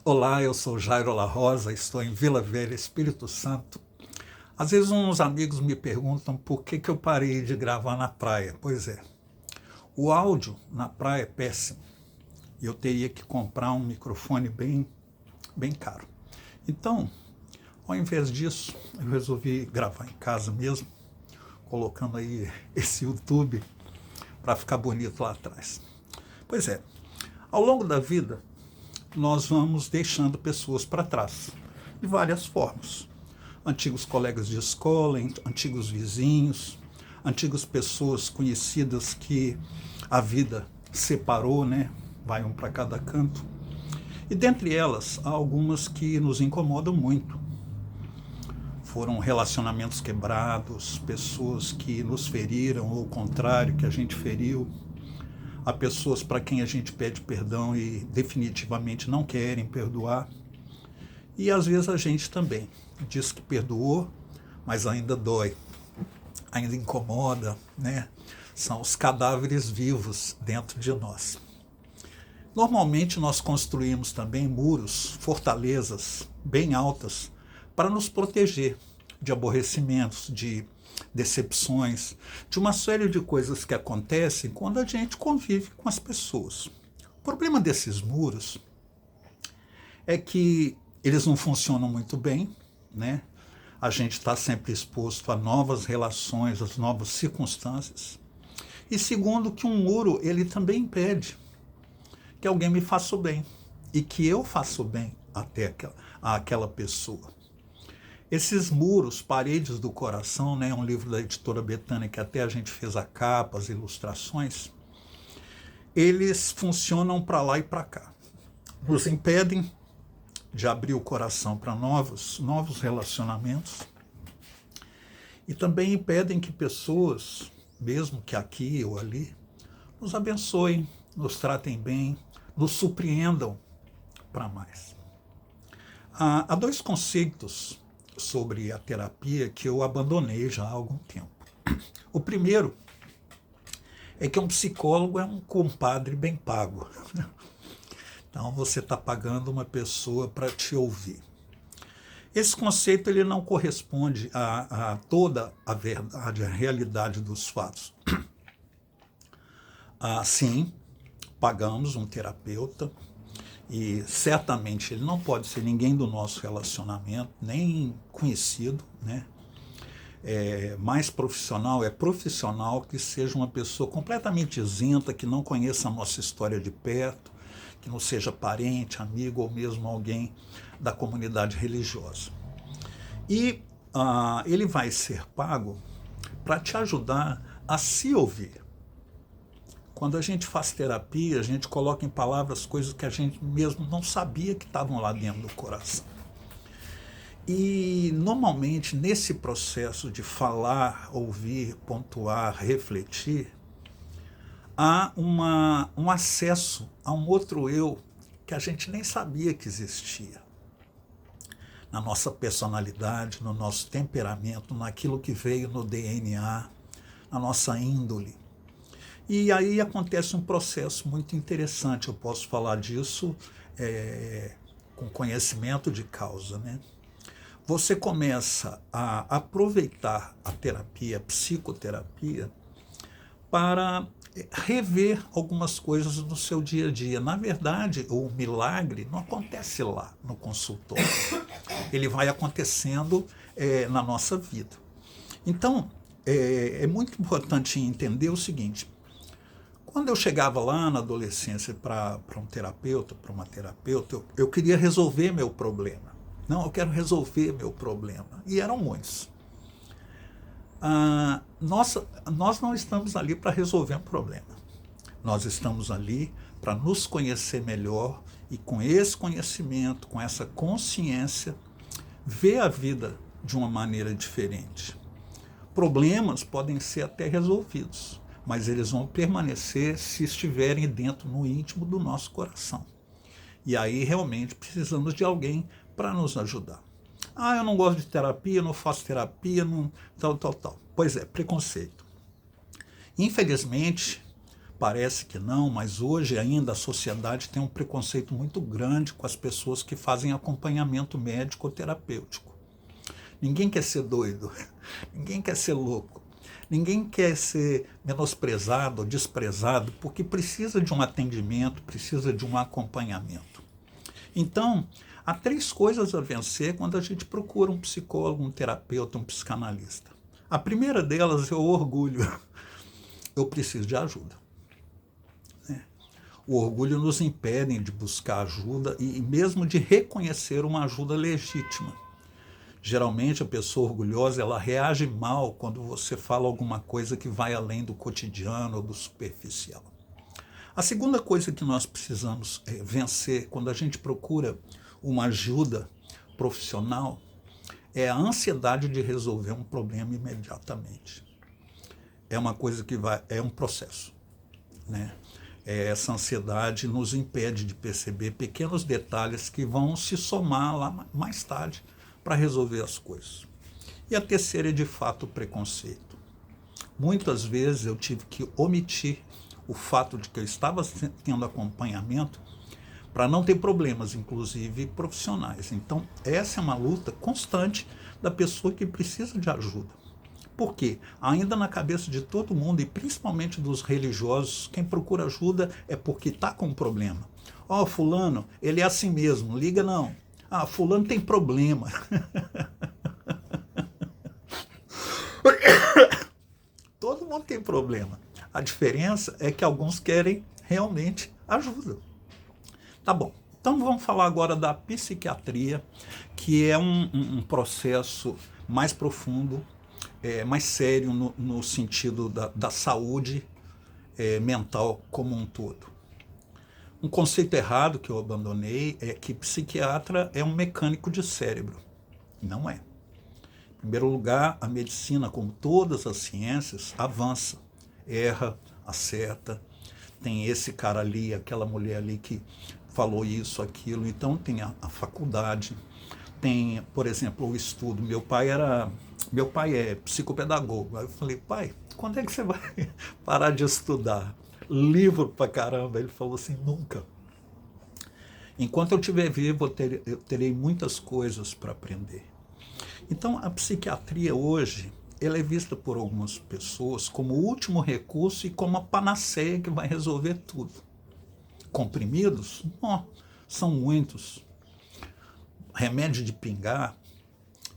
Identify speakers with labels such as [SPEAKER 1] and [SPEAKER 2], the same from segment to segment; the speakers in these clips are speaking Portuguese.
[SPEAKER 1] Olá, eu sou Jairo La Rosa, estou em Vila Velha, Espírito Santo. Às vezes uns amigos me perguntam por que eu parei de gravar na praia. Pois é, o áudio na praia é péssimo e eu teria que comprar um microfone bem caro. Então, ao invés disso, eu resolvi gravar em casa mesmo, colocando aí esse YouTube para ficar bonito lá atrás. Pois é, ao longo da vida, nós vamos deixando pessoas para trás, de várias formas. Antigos colegas de escola, antigos vizinhos, antigas pessoas conhecidas que a vida separou, né? Vai um para cada canto. E dentre elas, há algumas que nos incomodam muito. Foram relacionamentos quebrados, pessoas que nos feriram, ou o contrário, que a gente feriu. Há pessoas para quem a gente pede perdão e definitivamente não querem perdoar. E às vezes a gente também diz que perdoou, mas ainda dói, ainda incomoda, né? São os cadáveres vivos dentro de nós. Normalmente nós construímos também muros, fortalezas bem altas para nos proteger de aborrecimentos, de decepções, de uma série de coisas que acontecem quando a gente convive com as pessoas. O problema desses muros é que eles não funcionam muito bem, né? A gente está sempre exposto a novas relações, a novas circunstâncias. E segundo, que um muro ele também impede que alguém me faça o bem e que eu faça o bem até àquela pessoa. Esses muros, paredes do coração, né, um livro da editora Betânia que até a gente fez a capa, as ilustrações, eles funcionam para lá e para cá. Nos impedem de abrir o coração para novos relacionamentos e também impedem que pessoas, mesmo que aqui ou ali, nos abençoem, nos tratem bem, nos surpreendam para mais. Há dois conceitos sobre a terapia que eu abandonei já há algum tempo. O primeiro é que um psicólogo é um compadre bem pago. Então você está pagando uma pessoa para te ouvir. Esse conceito ele não corresponde a toda a verdade, a realidade dos fatos. Sim, pagamos um terapeuta, e certamente ele não pode ser ninguém do nosso relacionamento, nem conhecido, né? Mais profissional, é profissional que seja uma pessoa completamente isenta, que não conheça a nossa história de perto, que não seja parente, amigo ou mesmo alguém da comunidade religiosa. E ele vai ser pago para te ajudar a se ouvir. Quando a gente faz terapia, a gente coloca em palavras coisas que a gente mesmo não sabia que estavam lá dentro do coração. E, normalmente, nesse processo de falar, ouvir, pontuar, refletir, há um acesso a um outro eu que a gente nem sabia que existia. Na nossa personalidade, no nosso temperamento, naquilo que veio no DNA, na nossa índole. E aí acontece um processo muito interessante, eu posso falar disso com conhecimento de causa, né? Você começa a aproveitar a terapia, a psicoterapia, para rever algumas coisas no seu dia a dia. Na verdade, o milagre não acontece lá no consultório, ele vai acontecendo na nossa vida. Então, é muito importante entender o seguinte: quando eu chegava lá na adolescência para um terapeuta, para uma terapeuta, eu queria resolver meu problema. Não, eu quero resolver meu problema. E eram muitos. Nós não estamos ali para resolver um problema. Nós estamos ali para nos conhecer melhor e com esse conhecimento, com essa consciência, ver a vida de uma maneira diferente. Problemas podem ser até resolvidos, mas eles vão permanecer se estiverem dentro, no íntimo do nosso coração. E aí realmente precisamos de alguém para nos ajudar. Eu não gosto de terapia, não faço terapia, não, tal. Pois é, preconceito. Infelizmente, parece que não, mas hoje ainda a sociedade tem um preconceito muito grande com as pessoas que fazem acompanhamento médico ou terapêutico. Ninguém quer ser doido, ninguém quer ser louco, ninguém quer ser menosprezado ou desprezado porque precisa de um atendimento, precisa de um acompanhamento. Então, há 3 coisas a vencer quando a gente procura um psicólogo, um terapeuta, um psicanalista. A primeira delas é o orgulho. Eu preciso de ajuda. O orgulho nos impede de buscar ajuda e mesmo de reconhecer uma ajuda legítima. Geralmente a pessoa orgulhosa ela reage mal quando você fala alguma coisa que vai além do cotidiano ou do superficial. A segunda coisa que nós precisamos vencer quando a gente procura uma ajuda profissional é a ansiedade de resolver um problema imediatamente. É uma coisa que é um processo, né? Essa ansiedade nos impede de perceber pequenos detalhes que vão se somar lá mais tarde para resolver as coisas. E a terceira é, de fato, o preconceito. Muitas vezes eu tive que omitir o fato de que eu estava tendo acompanhamento para não ter problemas, inclusive profissionais. Então, essa é uma luta constante da pessoa que precisa de ajuda. Por quê? Ainda na cabeça de todo mundo, e principalmente dos religiosos, quem procura ajuda é porque está com um problema. Ó, fulano, ele é assim mesmo, liga não. Ah, fulano tem problema. Todo mundo tem problema. A diferença é que alguns querem realmente ajuda. Tá bom. Então vamos falar agora da psiquiatria, que é um processo mais profundo, mais sério no sentido da saúde mental como um todo. Um conceito errado que eu abandonei é que psiquiatra é um mecânico de cérebro. Não é. Em primeiro lugar, a medicina, como todas as ciências, avança, erra, acerta. Tem esse cara ali, aquela mulher ali que falou isso, aquilo. Então tem a faculdade, tem, por exemplo, o estudo. Meu pai é psicopedagogo. Aí eu falei, pai, quando é que você vai parar de estudar? Livro pra caramba. Ele falou assim, nunca. Enquanto eu estiver vivo, eu terei muitas coisas para aprender. Então, a psiquiatria hoje, ela é vista por algumas pessoas como o último recurso e como a panaceia que vai resolver tudo. Comprimidos? Não, são muitos. Remédio de pingar,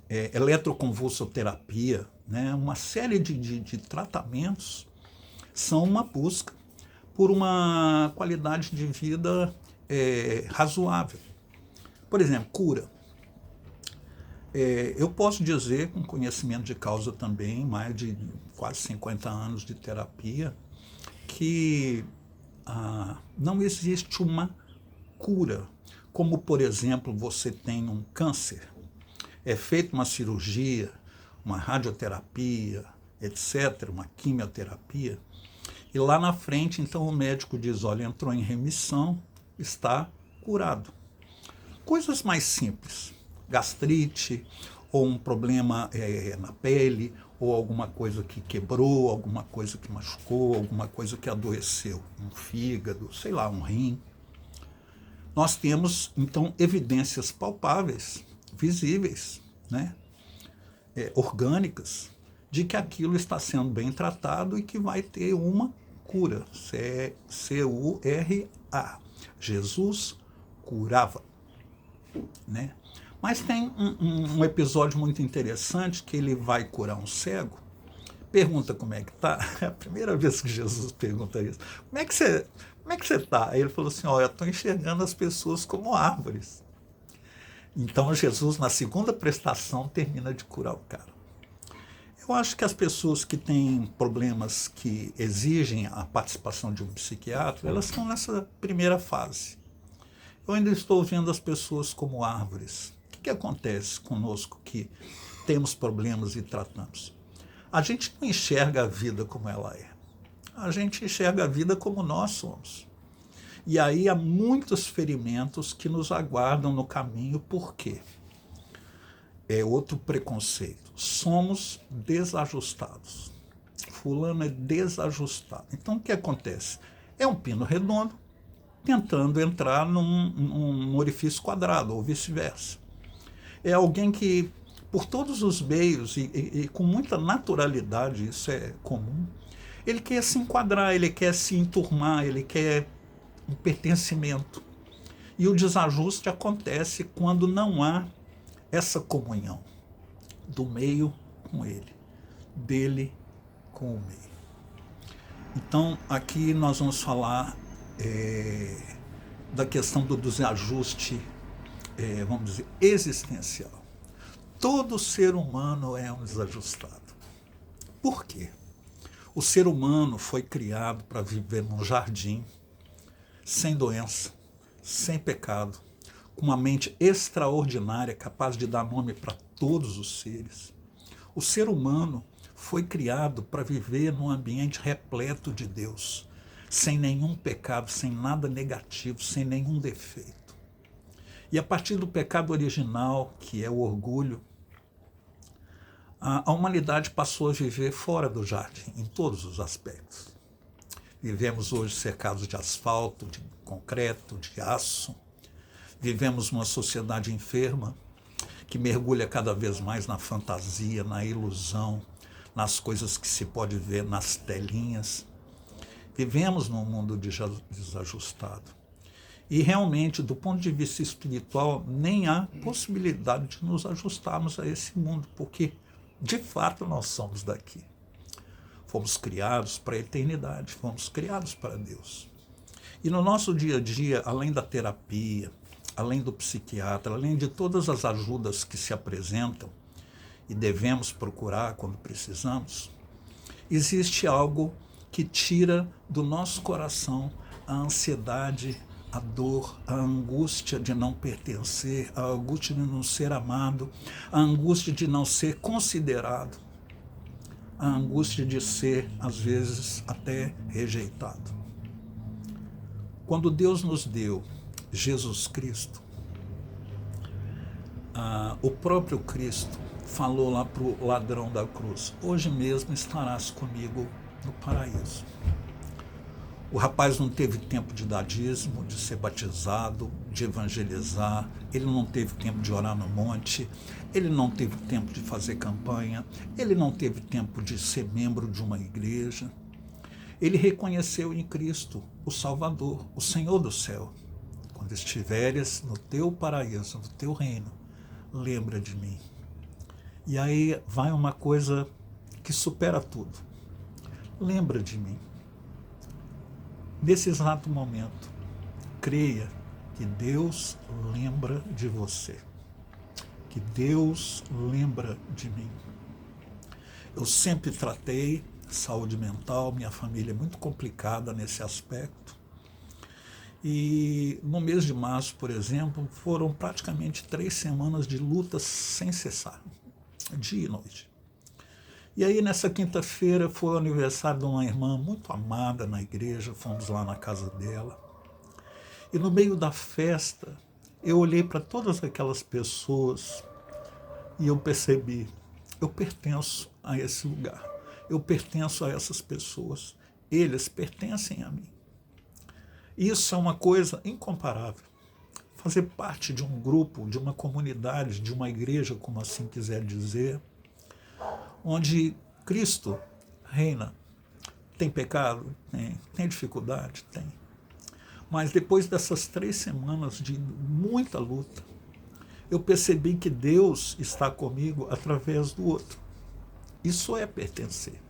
[SPEAKER 1] eletroconvulsoterapia, né? Uma série de tratamentos são uma busca por uma qualidade de vida razoável. Por exemplo, cura. Eu posso dizer, com conhecimento de causa também, mais de quase 50 anos de terapia, que não existe uma cura. Como, por exemplo, você tem um câncer, é feita uma cirurgia, uma radioterapia, etc., uma quimioterapia, e lá na frente, então, o médico diz, olha, entrou em remissão, está curado. Coisas mais simples, gastrite, ou um problema na pele, ou alguma coisa que quebrou, alguma coisa que machucou, alguma coisa que adoeceu, um fígado, sei lá, um rim. Nós temos, então, evidências palpáveis, visíveis, né? Orgânicas, de que aquilo está sendo bem tratado e que vai ter uma cura. C-U-R-A. Jesus curava, né? Mas tem um episódio muito interessante que ele vai curar um cego, pergunta como é que tá. É a primeira vez que Jesus pergunta isso. Como é que você está? Aí ele falou assim, olha, eu estou enxergando as pessoas como árvores. Então Jesus, na segunda prestação, termina de curar o cara. Eu acho que as pessoas que têm problemas que exigem a participação de um psiquiatra, elas estão nessa primeira fase. Eu ainda estou vendo as pessoas como árvores. O que acontece conosco que temos problemas e tratamos? A gente não enxerga a vida como ela é. A gente enxerga a vida como nós somos. E aí há muitos ferimentos que nos aguardam no caminho. Por quê? É outro preconceito. Somos desajustados. Fulano é desajustado. Então o que acontece? É um pino redondo tentando entrar num orifício quadrado, ou vice-versa. É alguém que, por todos os meios e com muita naturalidade, isso é comum, ele quer se enquadrar, ele quer se enturmar, ele quer um pertencimento. E o desajuste acontece quando não há essa comunhão do meio com ele, dele com o meio. Então, aqui nós vamos falar da questão do desajuste, vamos dizer, existencial. Todo ser humano é um desajustado. Por quê? O ser humano foi criado para viver num jardim, sem doença, sem pecado, com uma mente extraordinária, capaz de dar nome para todos os seres. O ser humano foi criado para viver num ambiente repleto de Deus, sem nenhum pecado, sem nada negativo, sem nenhum defeito. E a partir do pecado original, que é o orgulho, a humanidade passou a viver fora do jardim, em todos os aspectos. Vivemos hoje cercados de asfalto, de concreto, de aço. Vivemos uma sociedade enferma, que mergulha cada vez mais na fantasia, na ilusão, nas coisas que se pode ver nas telinhas. Vivemos num mundo desajustado. E realmente, do ponto de vista espiritual, nem há possibilidade de nos ajustarmos a esse mundo, porque, de fato, nós somos daqui. Fomos criados para a eternidade, fomos criados para Deus. E no nosso dia a dia, além da terapia, além do psiquiatra, além de todas as ajudas que se apresentam e devemos procurar quando precisamos, existe algo que tira do nosso coração a ansiedade, a dor, a angústia de não pertencer, a angústia de não ser amado, a angústia de não ser considerado, a angústia de ser, às vezes, até rejeitado. Quando Deus nos deu Jesus Cristo, o próprio Cristo falou lá para o ladrão da cruz: hoje mesmo estarás comigo no paraíso. O rapaz não teve tempo de dar dízimo, de ser batizado, de evangelizar, ele não teve tempo de orar no monte, ele não teve tempo de fazer campanha, ele não teve tempo de ser membro de uma igreja. Ele reconheceu em Cristo o Salvador, o Senhor do céu. Quando estiveres no teu paraíso, no teu reino, lembra de mim. E aí vai uma coisa que supera tudo. Lembra de mim. Nesse exato momento, creia que Deus lembra de você. Que Deus lembra de mim. Eu sempre tratei saúde mental, minha família é muito complicada nesse aspecto. E no mês de março, por exemplo, foram praticamente 3 semanas de lutas sem cessar, dia e noite. E aí, nessa quinta-feira, foi o aniversário de uma irmã muito amada na igreja, fomos lá na casa dela. E no meio da festa, eu olhei para todas aquelas pessoas e eu percebi, eu pertenço a esse lugar, eu pertenço a essas pessoas, eles pertencem a mim. Isso é uma coisa incomparável. Fazer parte de um grupo, de uma comunidade, de uma igreja, como assim quiser dizer, onde Cristo reina. Tem pecado? Tem. Tem dificuldade? Tem. Mas depois dessas 3 semanas de muita luta, eu percebi que Deus está comigo através do outro. Isso é pertencer.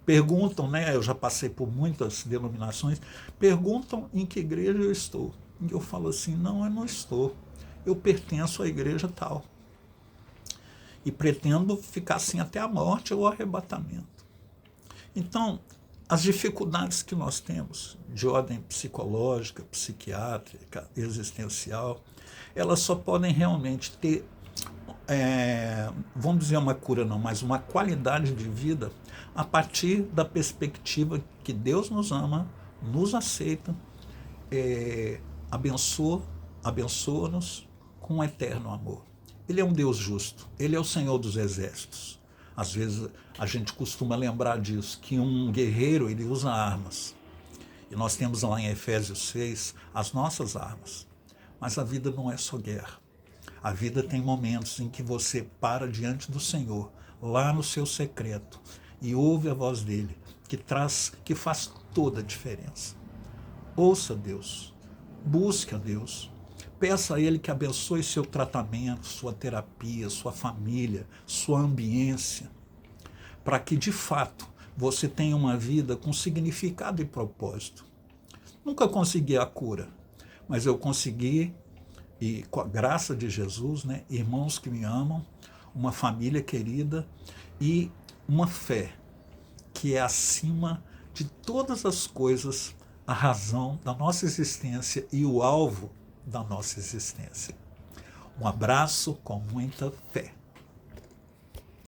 [SPEAKER 1] Perguntam, né? Eu já passei por muitas denominações, perguntam em que igreja eu estou. E eu falo assim: não, eu não estou. Eu pertenço à igreja tal. E pretendo ficar assim até a morte ou o arrebatamento. Então, as dificuldades que nós temos, de ordem psicológica, psiquiátrica, existencial, elas só podem realmente ter, vamos dizer uma cura não, mas uma qualidade de vida a partir da perspectiva que Deus nos ama, nos aceita, abençoa-nos com um eterno amor. Ele é um Deus justo, ele é o Senhor dos exércitos. Às vezes a gente costuma lembrar disso, que um guerreiro ele usa armas, E nós temos lá em Efésios 6 as nossas armas. Mas a vida não é só guerra. A vida tem momentos em que você para diante do Senhor, lá no seu secreto, e ouve a voz dele, que faz toda a diferença. Ouça Deus, busque a Deus, peça a Ele que abençoe seu tratamento, sua terapia, sua família, sua ambiência, para que de fato você tenha uma vida com significado e propósito. Nunca consegui a cura, mas eu consegui, e com a graça de Jesus, né, irmãos que me amam, uma família querida e uma fé que é acima de todas as coisas a razão da nossa existência e o alvo da nossa existência. Um abraço com muita fé.